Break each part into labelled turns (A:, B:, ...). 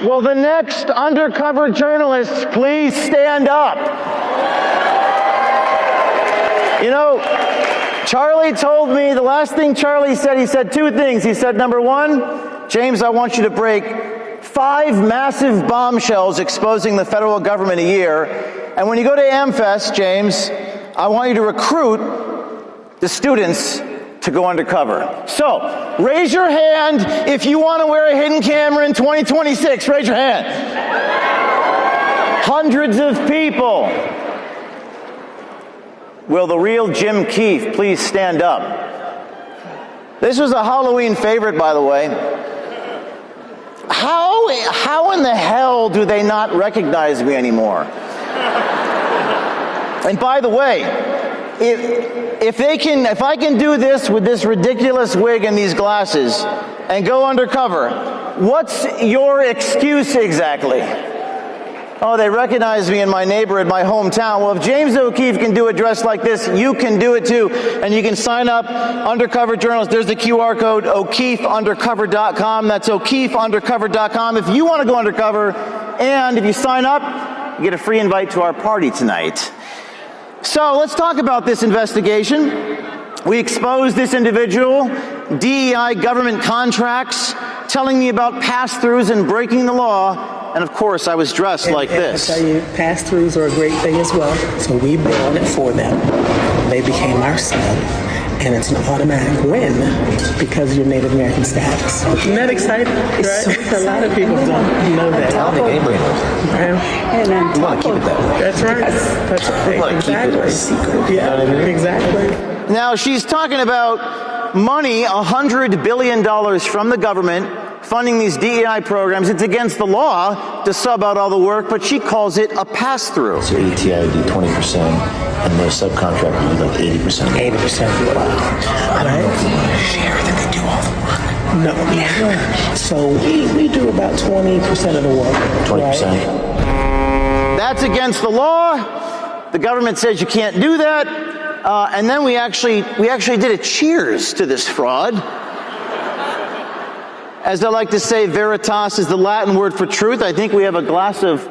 A: Will the next undercover journalists please stand up? You know, Charlie told me, the last thing Charlie said, he said two things. He said, number one, James, I want you to break 5 massive bombshells exposing the federal government a year. And when you go to AmFest, James, I want you to recruit the students to go undercover. So, raise your hand if you want to wear a hidden camera in 2026. Raise your hand. Hundreds of people. Will the real Jim Keefe please stand up? This was a Halloween favorite, by the way. How in the hell do they not recognize me anymore? And by the way, if I can do this with this ridiculous wig and these glasses and go undercover, what's your excuse exactly? Oh, they recognize me in my neighborhood, my hometown. Well, if James O'Keefe can do a dress like this, you can do it too. And you can sign up, undercover journalist. There's the QR code, O'KeefeUndercover.com. That's O'KeefeUndercover.com. If you want to go undercover, and if you sign up, you get a free invite to our party tonight. So let's talk about this investigation. We exposed this individual, DEI government contracts, telling me about pass-throughs and breaking the law. And of course, I was dressed like this.
B: I tell you, pass-throughs are a great thing as well. So we bought it for them. They became our sub. And it's an automatic win because of your Native American status. Isn't that exciting? Right? A lot of people don't know that.
C: I don't think anybody knows that.
B: And on
C: we want to keep it that way.
B: That's right. That's right.
C: We want to keep it a secret.
B: Yeah,
C: you know what I mean?
B: Exactly.
A: Now, she's talking about money, $100 billion from the government, funding these DEI programs. It's against the law to sub out all the work, but she calls it a pass-through.
C: So your ETI would do 20%, and their subcontractor would do like 80%.
B: 80%. Wow. I don't know if you want to share that they do all the work. No. Yeah. So we do about 20% of the work.
C: 20%.
B: Right?
A: That's against the law. The government says you can't do that. And then we actually did a cheers to this fraud. As I like to say, veritas is the Latin word for truth. I think we have a glass of,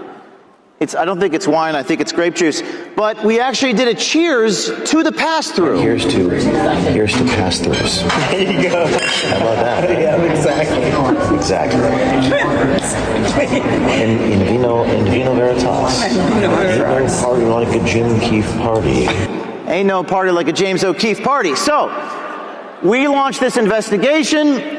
A: I don't think it's wine, I think it's grape juice. But we actually did a cheers to the pass-through.
C: Here's to pass-throughs.
B: There you go.
C: How about that?
B: Yeah, exactly.
C: Exactly. In vino veritas. Ain't no party like a Jim Keefe party.
A: Ain't no party like a James O'Keefe party. So, we launched this investigation.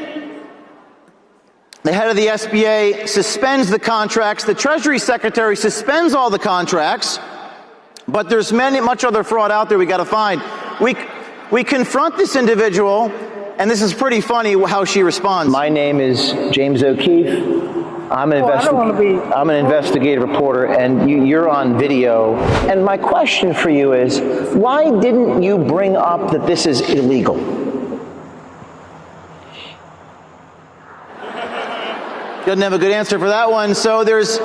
A: The head of the SBA suspends the contracts. The Treasury Secretary suspends all the contracts. But there's much other fraud out there we got to find. We confront this individual, and this is pretty funny how she responds. My name is James O'Keefe. I'm an investigative reporter, and you're on video. And my question for you is, why didn't you bring up that this is illegal? Doesn't have a good answer for that one. So there's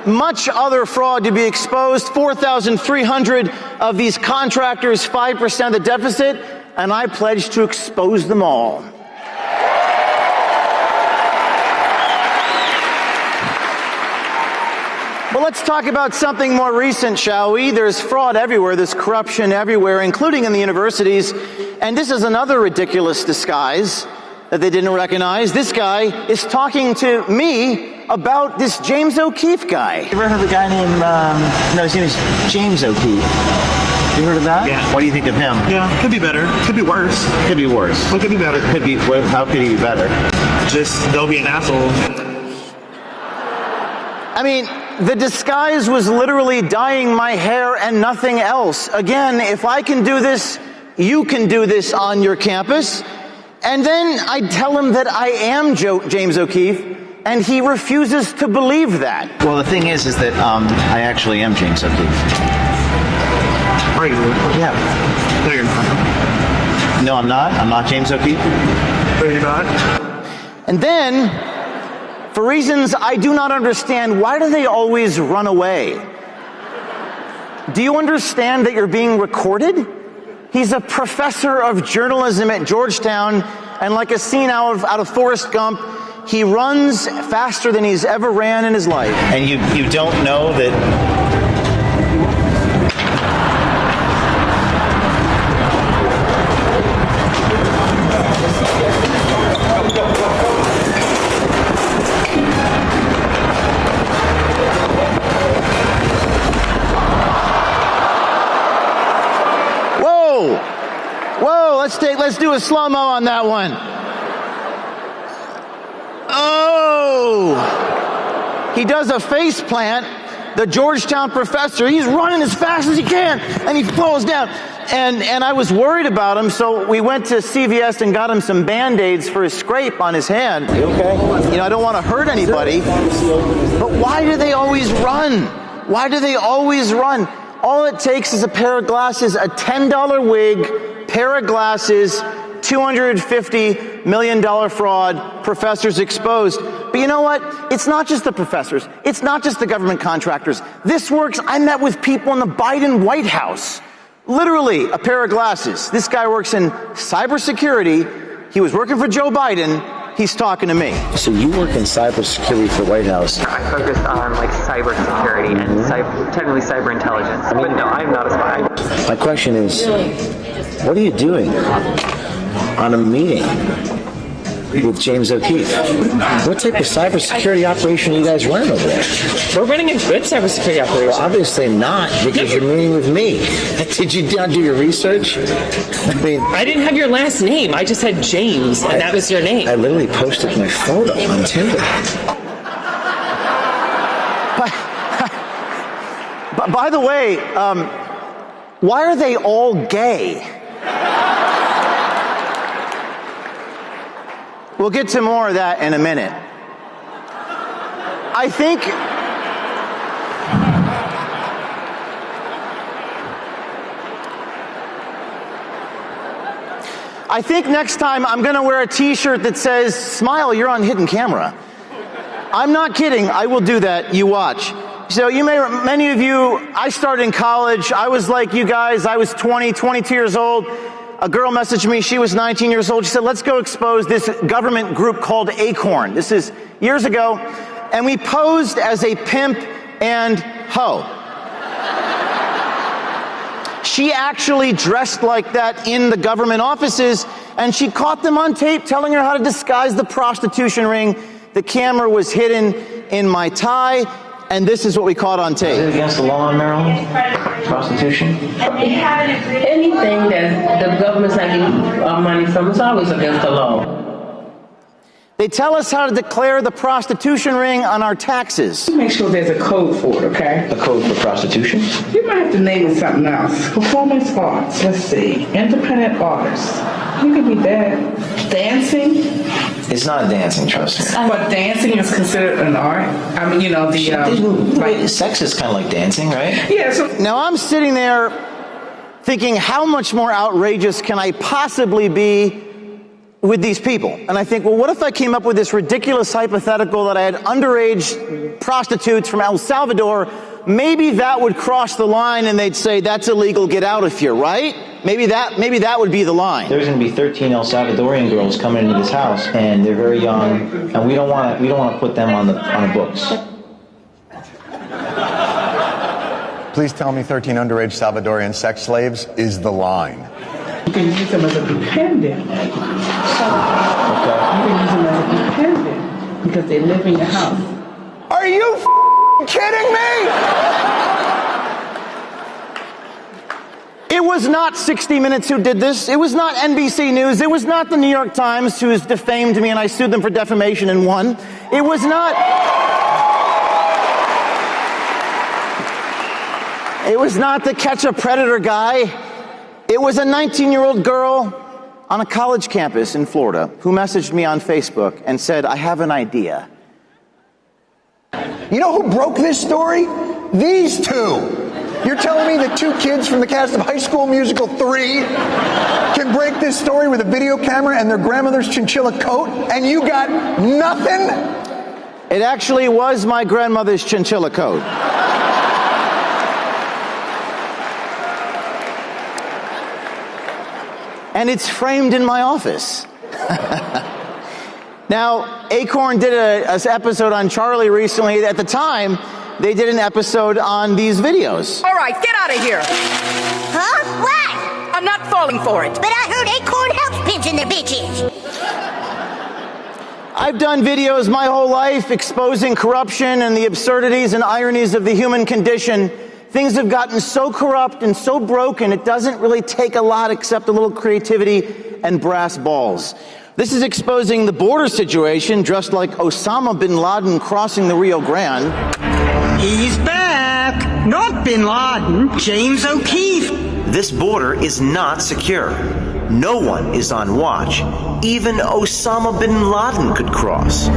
A: much other fraud to be exposed. 4,300 of these contractors, 5% of the deficit, and I pledge to expose them all. Well, let's talk about something more recent, shall we? There's fraud everywhere. There's corruption everywhere, including in the universities. And this is another ridiculous disguise that they didn't recognize. This guy is talking to me about this James O'Keefe guy. You ever heard of a guy named, no, his name is James O'Keefe. You heard of that?
D: Yeah.
A: What do you think of him?
D: Yeah, could be better. Could be worse.
A: Could be worse.
D: What could be better?
A: How could he be better?
D: Just, they'll be an asshole.
A: I mean, the disguise was literally dyeing my hair and nothing else. Again, if I can do this, you can do this on your campus. And then I tell him that I am James O'Keefe, and he refuses to believe that.
E: Well, the thing is that I actually am James O'Keefe.
D: Are you?
E: Yeah.
D: No, you're not.
E: No, I'm not. I'm not James O'Keefe.
D: Are you not?
A: And then, for reasons I do not understand, why do they always run away? Do you understand that you're being recorded? He's a professor of journalism at Georgetown, and like a scene out of Forrest Gump, He runs faster than he's ever ran in his life.
E: And you don't know that.
A: Whoa, let's do a slow-mo on that one. Oh, he does a face plant. The Georgetown professor, he's running as fast as he can, and he falls down. And I was worried about him, so we went to CVS and got him some Band-Aids for his scrape on his hand.
C: You okay?
A: You know, I don't want to hurt anybody, but why do they always run? Why do they always run? All it takes is a pair of glasses, a $10 wig, pair of glasses, $250 million fraud, professors exposed. But you know what? It's not just the professors. It's not just the government contractors. This works. I met with people in the Biden White House. Literally, a pair of glasses. This guy works in cybersecurity. He was working for Joe Biden. He's talking to me.
C: So you work in cybersecurity for White House.
F: I focused on like cybersecurity and technically cyber intelligence. But no, I'm not a spy.
C: My question is, what are you doing on a meeting with James O'Keefe? What type of cybersecurity operation are you guys running over there?
B: We're running a good cybersecurity operation.
C: Well, obviously not, because you're meeting with me. Did you not do your research? I mean,
B: I didn't have your last name. I just had James, and that was your name.
C: I literally posted my photo on Tinder.
A: But by the way, why are they all gay? We'll get to more of that in a minute. I think next time I'm going to wear a t-shirt that says, "Smile, you're on hidden camera." I'm not kidding. I will do that. You watch. So many of you, I started in college. I was like you guys. I was 22 years old. A girl messaged me. She was 19 years old. She said, "Let's go expose this government group called Acorn." This is years ago. And we posed as a pimp and hoe. She actually dressed like that in the government offices, and she caught them on tape telling her how to disguise the prostitution ring. The camera was hidden in my tie, and this is what we caught on tape.
C: Is it against the law in Maryland? Prostitution?
G: Anything that the government's not getting money from is always against the law.
A: They tell us how to declare the prostitution ring on our taxes.
H: Make sure there's a code for it, okay?
C: A code for prostitution?
H: You might have to name it something else. Performance arts, let's see. Independent artists. You could be that. Dancing?
C: It's not dancing, trust me.
H: But dancing is considered an art? I mean, you know,
C: Sex is kind of like dancing, right?
H: Yeah, so...
A: Now I'm sitting there thinking, how much more outrageous can I possibly be with these people? And I think, well, what if I came up with this ridiculous hypothetical that I had underage prostitutes from El Salvador? Maybe that would cross the line and they'd say, that's illegal, get out of here, right? Maybe that would be the line.
C: There's going to be 13 El Salvadorian girls coming into this house, and they're very young, and we don't want to put them on the books.
I: Please tell me 13 underage Salvadorian sex slaves is the line.
H: You can use them as a dependent.
C: Okay.
H: You can use them as a dependent because they live in your house.
I: Are you kidding me?
A: It was not 60 Minutes who did this. It was not NBC News. It was not the New York Times who has defamed me and I sued them for defamation and won. It was not... It was not the Catch a Predator guy. It was a 19-year-old girl on a college campus in Florida who messaged me on Facebook and said, "I have an idea."
I: You know who broke this story? These two. You're telling me that two kids from the cast of High School Musical 3 can break this story with a video camera and their grandmother's chinchilla coat, and you got nothing?
A: It actually was my grandmother's chinchilla coat. And it's framed in my office. Now, Acorn did an episode on Charlie recently. At the time, they did an episode on these videos.
J: All right, get out of here.
K: Huh? What?
J: I'm not falling for it.
K: But I heard Acorn helps pinching the bitches.
A: I've done videos my whole life exposing corruption and the absurdities and ironies of the human condition. Things have gotten so corrupt and so broken, it doesn't really take a lot except a little creativity and brass balls. This is exposing the border situation, dressed like Osama bin Laden crossing the Rio Grande.
L: He's back! Not bin Laden, James O'Keefe.
E: this border is not secure. No one is on watch. Even Osama bin Laden could cross.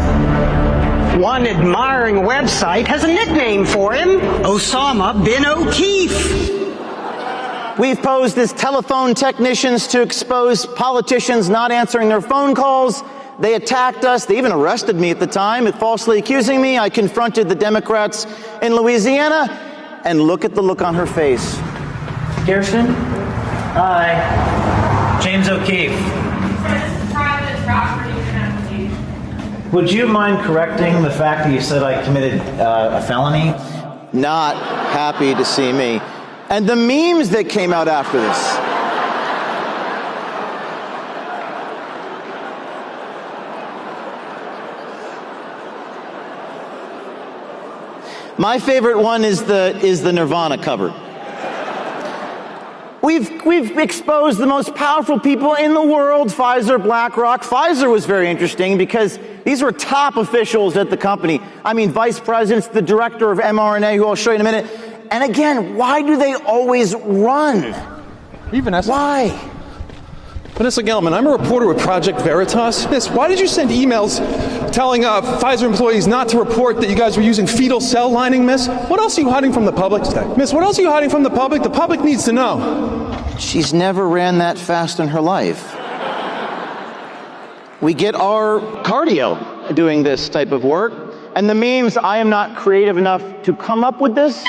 L: One admiring website has a nickname for him, Osama bin O'Keefe.
A: We've posed as telephone technicians to expose politicians not answering their phone calls. They attacked us. They even arrested me at the time, falsely accusing me. I confronted the Democrats in Louisiana, and look at the look on her face.
E: Kirsten? Hi. James O'Keefe. Would you mind correcting the fact that you said I committed a felony?
A: Not happy to see me. And the memes that came out after this. My favorite one is the Nirvana cover. We've exposed the most powerful people in the world, Pfizer, BlackRock. Pfizer was very interesting because these were top officials at the company. I mean, vice presidents, the director of mRNA, who I'll show you in a minute. And again, why do they always run? Why?
M: Vanessa Gelman, I'm a reporter with Project Veritas. Miss, why did you send emails telling Pfizer employees not to report that you guys were using fetal cell lining, Miss? What else are you hiding from the public? Miss, what else are you hiding from the public? The public needs to know.
A: She's never ran that fast in her life. We get our cardio doing this type of work. And the memes, I am not creative enough to come up with this.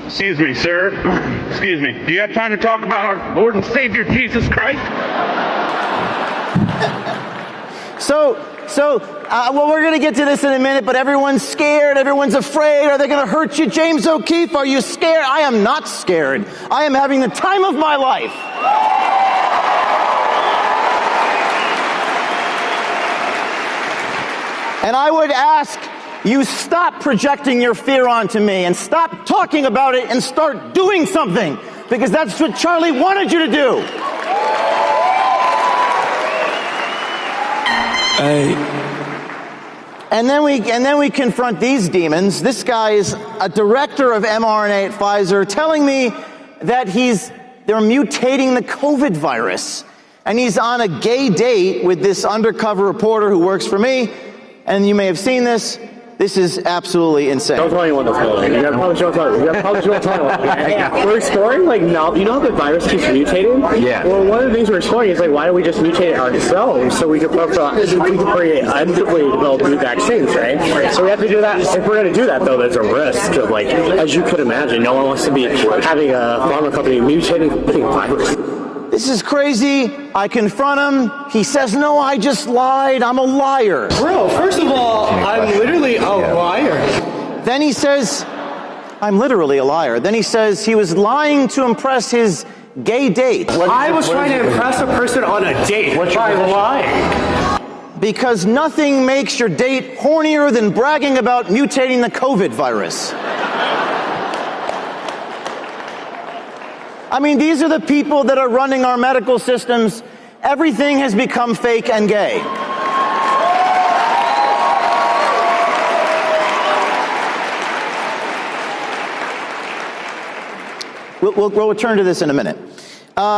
N: Excuse me, sir. Excuse me. Do you have time to talk about our Lord and Savior Jesus Christ?
A: Well, we're going to get to this in a minute, but everyone's scared. Everyone's afraid. Are they going to hurt you? James O'Keefe, are you scared? I am not scared. I am having the time of my life. And I would ask you stop projecting your fear onto me and stop talking about it and start doing something, because that's what Charlie wanted you to do. And then we confront these demons. This guy is a director of mRNA at Pfizer telling me that they're mutating the COVID virus. And he's on a gay date with this undercover reporter who works for me. And you may have seen this. This is absolutely insane.
O: Don't tell anyone that's going on. You gotta publish your tell. You gotta publish your tell. We're exploring, now, you know how the virus keeps mutating? Yeah. Well, one of the things we're exploring is, why don't we just mutate it ourselves so we can create undoubtedly develop new vaccines, right? So we have to do that. If we're gonna do that, though, there's a risk of, as you could imagine, no one wants to be having a pharma company mutating the virus.
A: This is crazy. I confront him. He says, no, I just lied. I'm a liar.
O: Bro, first of all, I'm literally a liar.
A: Then he says, I'm literally a liar. Then he says he was lying to impress his gay date.
O: I was trying to impress a person on a date by lying.
A: Because nothing makes your date hornier than bragging about mutating the COVID virus. I mean, these are the people that are running our medical systems. Everything has become fake and gay. We'll return to this in a minute.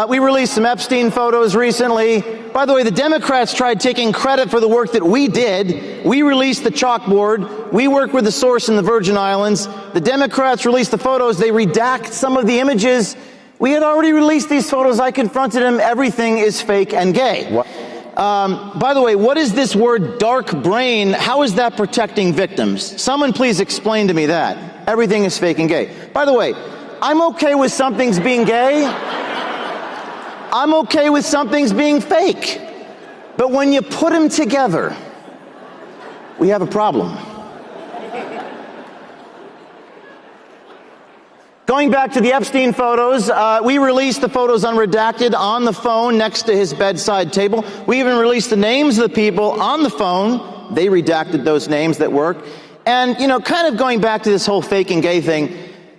A: We released some Epstein photos recently. By the way, the Democrats tried taking credit for the work that we did. We released the chalkboard. We worked with the source in the Virgin Islands. The Democrats released the photos. They redact some of the images. We had already released these photos. I confronted him. Everything is fake and gay. By the way, what is this word dark brain? How is that protecting victims? Someone please explain to me that. Everything is fake and gay. By the way, I'm okay with some things being gay. I'm okay with some things being fake. But when you put them together, we have a problem. Going back to the Epstein photos, we released the photos unredacted on the phone next to his bedside table. We even released the names of the people on the phone. They redacted those names that work. And, you know, kind of going back to this whole fake and gay thing,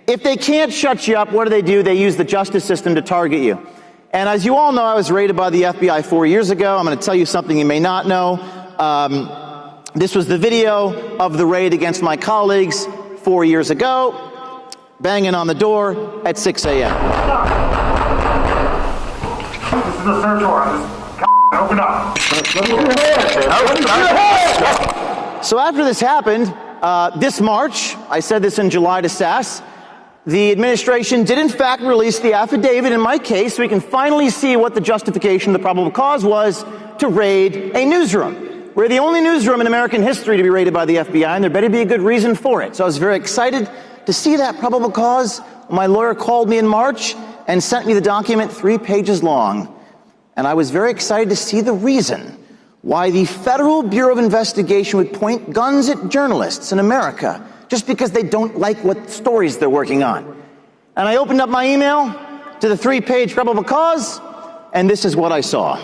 A: if they can't shut you up, what do? They use the justice system to target you. And as you all know, I was raided by the FBI 4 years ago. I'm going to tell you something you may not know. This was the video of the raid against my colleagues 4 years ago, banging on the door at 6 a.m.
N: This is a search warrant. Open up.
A: So after this happened, this March, I said this in July to SAS, the administration did in fact release the affidavit in my case so we can finally see what the justification, the probable cause was to raid a newsroom. We're the only newsroom in American history to be raided by the FBI, and there better be a good reason for it. So I was very excited to see that probable cause. My lawyer called me in March and sent me the document 3 pages long. And I was very excited to see the reason why the Federal Bureau of Investigation would point guns at journalists in America just because they don't like what stories they're working on. And I opened up my email to the 3-page probable cause, and this is what I saw.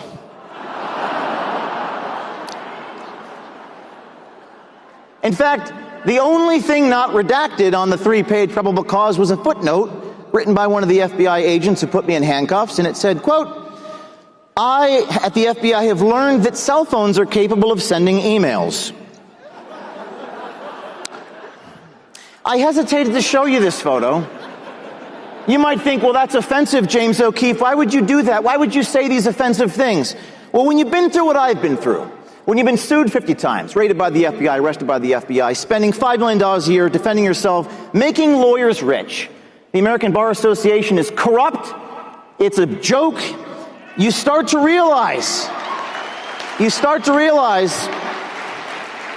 A: In fact, the only thing not redacted on the 3-page probable cause was a footnote written by one of the FBI agents who put me in handcuffs, and it said, quote, I, at the FBI, have learned that cell phones are capable of sending emails. I hesitated to show you this photo. You might think, well, that's offensive, James O'Keefe. Why would you do that? Why would you say these offensive things? Well, when you've been through what I've been through, when you've been sued 50 times, raided by the FBI, arrested by the FBI, spending $5 million a year defending yourself, making lawyers rich. The American Bar Association is corrupt. It's a joke. You start to realize,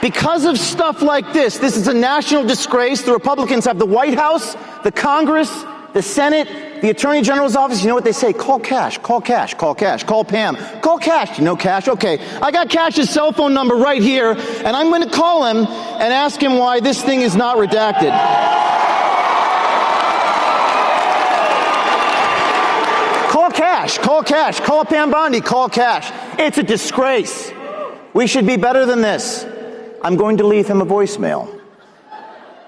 A: because of stuff like this is a national disgrace. The Republicans have the White House, the Congress, the Senate, the Attorney General's office. You know what they say? Call Cash, call Cash, call Cash, call Pam, call Cash. You know Cash? Okay, I got Cash's cell phone number right here, and I'm going to call him and ask him why this thing is not redacted. Call Cash, call Pam Bondi, call Cash. It's a disgrace. We should be better than this. I'm going to leave him a voicemail.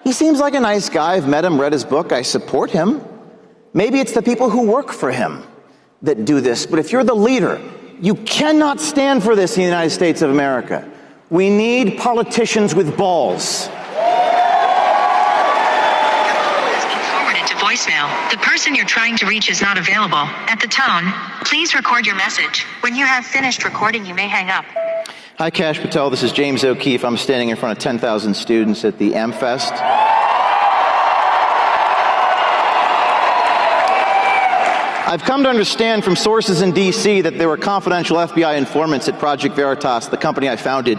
A: He seems like a nice guy. I've met him, read his book. I support him. Maybe it's the people who work for him that do this. But if you're the leader, you cannot stand for this in the United States of America. We need politicians with balls.
P: Voicemail. The person you're trying to reach is not available. At the tone, please record your message. When you have finished recording, you may hang up.
A: Hi, Kash Patel. This is James O'Keefe. I'm standing in front of 10,000 students at the AmFest. I've come to understand from sources in D.C. that there were confidential FBI informants at Project Veritas, the company I founded,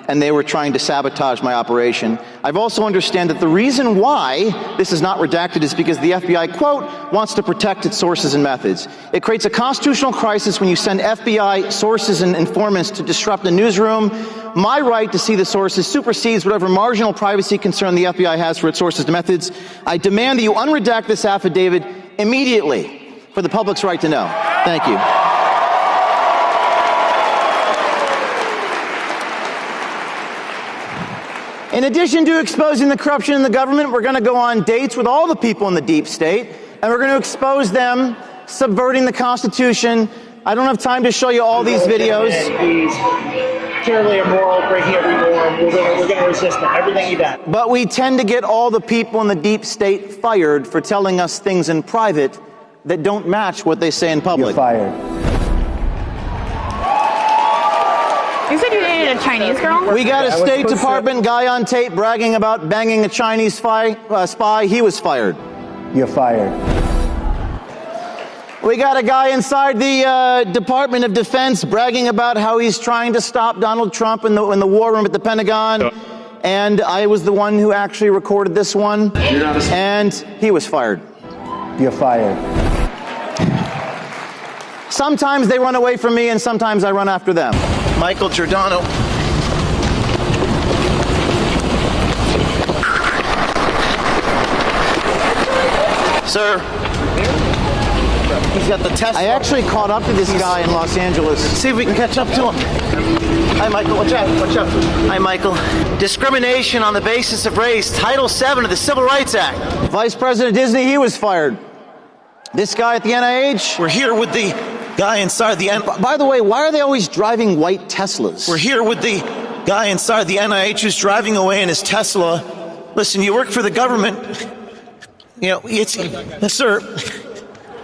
A: and they were trying to sabotage my operation. I've also understand that the reason why this is not redacted is because the FBI, quote, wants to protect its sources and methods. It creates a constitutional crisis when you send FBI sources and informants to disrupt the newsroom. My right to see the sources supersedes whatever marginal privacy concern the FBI has for its sources and methods. I demand that you unredact this affidavit immediately for the public's right to know. Thank you. In addition to exposing the corruption in the government, we're going to go on dates with all the people in the deep state, and we're going to expose them subverting the Constitution. I don't have time to show you all these videos.
Q: He's terribly immoral, breaking every norm. We're going to resist him, everything he does.
A: But we tend to get all the people in the deep state fired for telling us things in private that don't match what they say in public.
R: You're fired.
S: You said you dated a Chinese girl?
A: We got a State Department guy on tape bragging about banging a Chinese spy. He was fired.
R: You're fired.
A: We got a guy inside the Department of Defense bragging about how he's trying to stop Donald Trump in the war room at the Pentagon. And I was the one who actually recorded this one. And he was fired.
I: you're fired.
A: Sometimes they run away from me and sometimes I run after them.
E: Michael Giordano. Sir, he's got the test.
A: I actually caught up to this guy in Los Angeles.
E: See if we can catch up to him. Hi, Michael. Watch out. Watch out. Hi, Michael. Discrimination on the basis of race. Title VII of the Civil Rights Act.
A: Vice President Disney, he was fired. This guy at the NIH.
E: We're here with the guy inside the
A: By the way, why are they always driving white Teslas?
E: We're here with the guy inside the NIH who's driving away in his Tesla. Listen, you work for the government. You know, sir,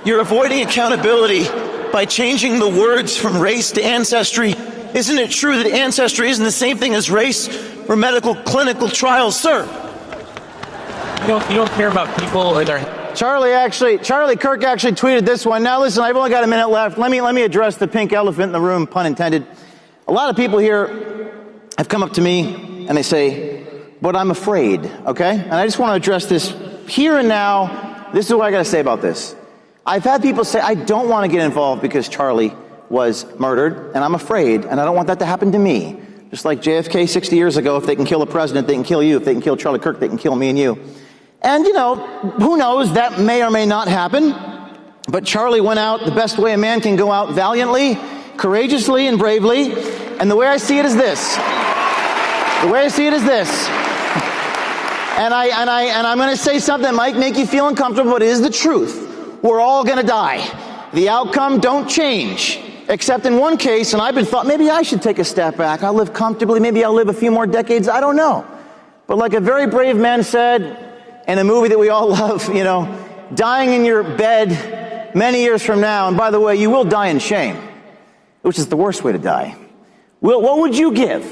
E: you're avoiding accountability by changing the words from race to ancestry. Isn't it true that ancestry isn't the same thing as race or medical clinical trials, sir?
F: You don't care about people or their...
A: Charlie Kirk actually tweeted this one. Now listen, I've only got a minute left. Let me address the pink elephant in the room, pun intended. A lot of people here have come up to me and they say, but I'm afraid, okay? And I just want to address this here and now. This is what I got to say about this. I've had people say, I don't want to get involved because Charlie was murdered, and I'm afraid, and I don't want that to happen to me. Just like JFK 60 years ago, if they can kill a president, they can kill you. If they can kill Charlie Kirk, they can kill me and you. And, you know, who knows, that may or may not happen. But Charlie went out the best way a man can go out, valiantly, courageously, and bravely. And the way I see it is this. The way I see it is this. And I'm going to say something that might make you feel uncomfortable, but it is the truth. We're all going to die. The outcome don't change, except in one case, and I've been thought, maybe I should take a step back. I'll live comfortably. Maybe I'll live a few more decades. I don't know. But like a very brave man said in a movie that we all love, you know, dying in your bed many years from now, and by the way, you will die in shame, which is the worst way to die. What would you give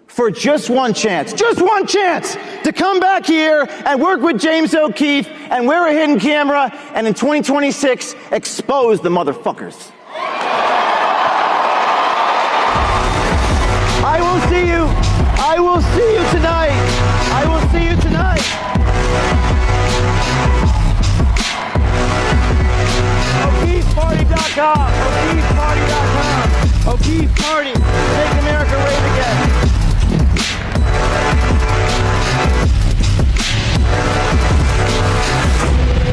A: for just one chance to come back here and work with James O'Keefe and wear a hidden camera and in 2026 expose the motherfuckers? I will see you tonight. I will see you tonight. O'KeefeParty.com. O'KeefeParty.com. O'Keefe Party.